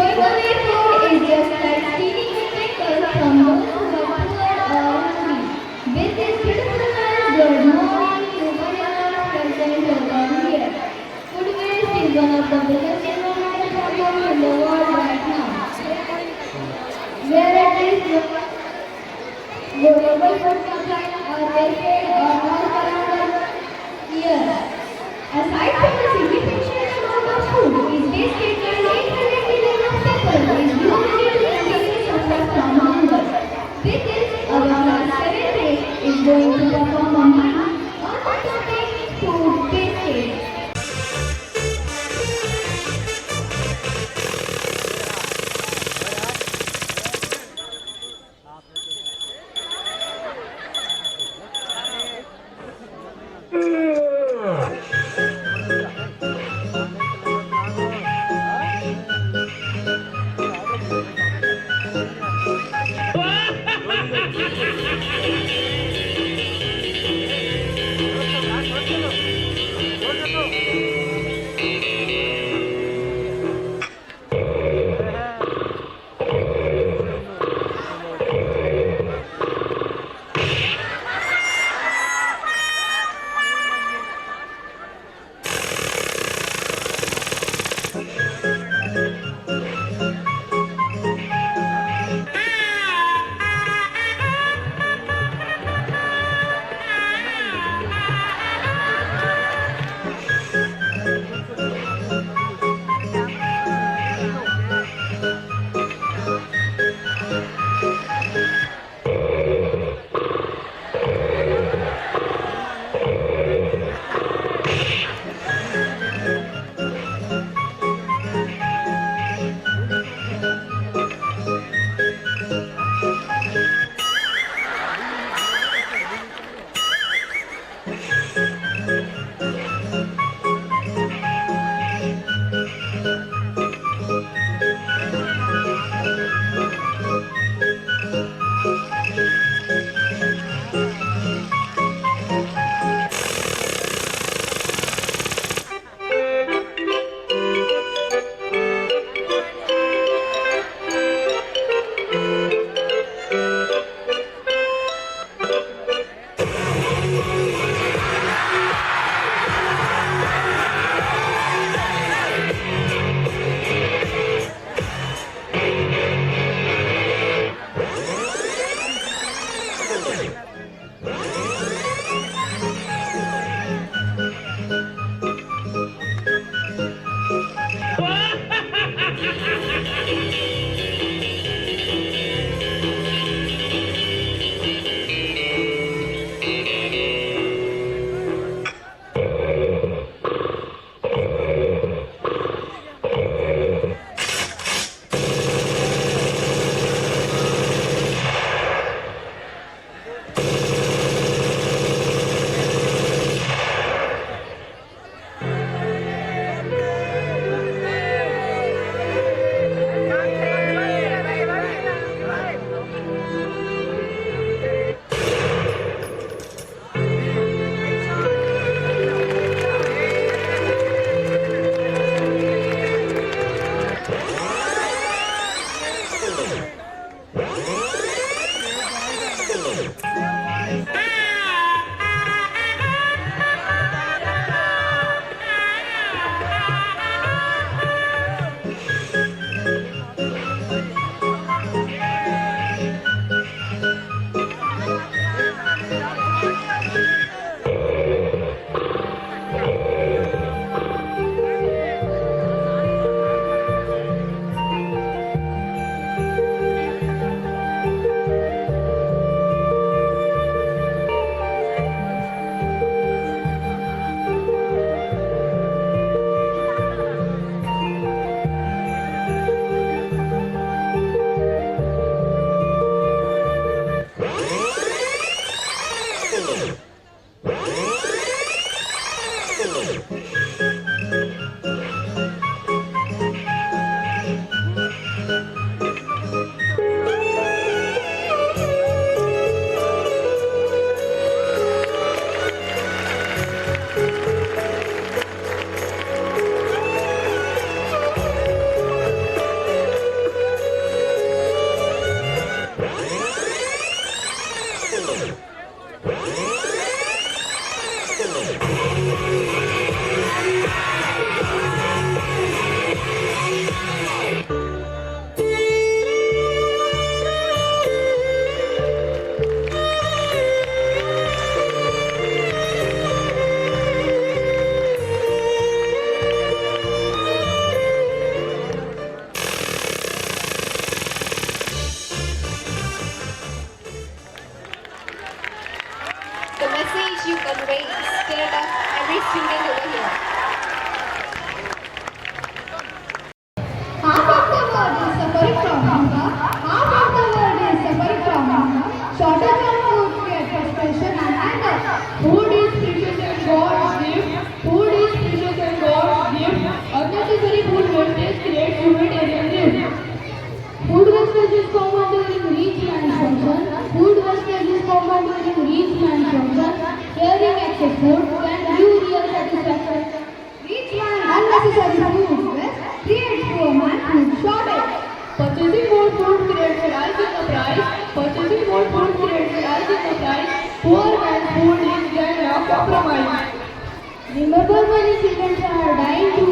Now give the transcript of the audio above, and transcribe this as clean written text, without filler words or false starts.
Throwing away food is just like stealing a twinkle from those who are poor or hungry. With this beautiful message, good morning to Warriors present over here. Food waste is one of the biggest environmental problems in the world right now. Where it is global food supply are wasted or not around the year. Aside from the significant amount of food is wasted, around 800 billion of people singing over here. Half of the world is suffering from hunger. Half of the world is suffering from hunger. Shortage of food creates frustration and anger. Food is precious and God's gift. Food is precious and God's gift. Unnecessary food wastage creates humanitarian rift. Food wastage is common during rich man's function. Food wastage is common during rich man's function. Sharing excess food can give real satisfaction. Rich man unnecessary food waste creates poor man food shortage. Purchasing more food creates a rise in the price. Purchasing more food creates a rise in the price. Poor man's food is then not compromised. Remember, many children are dying to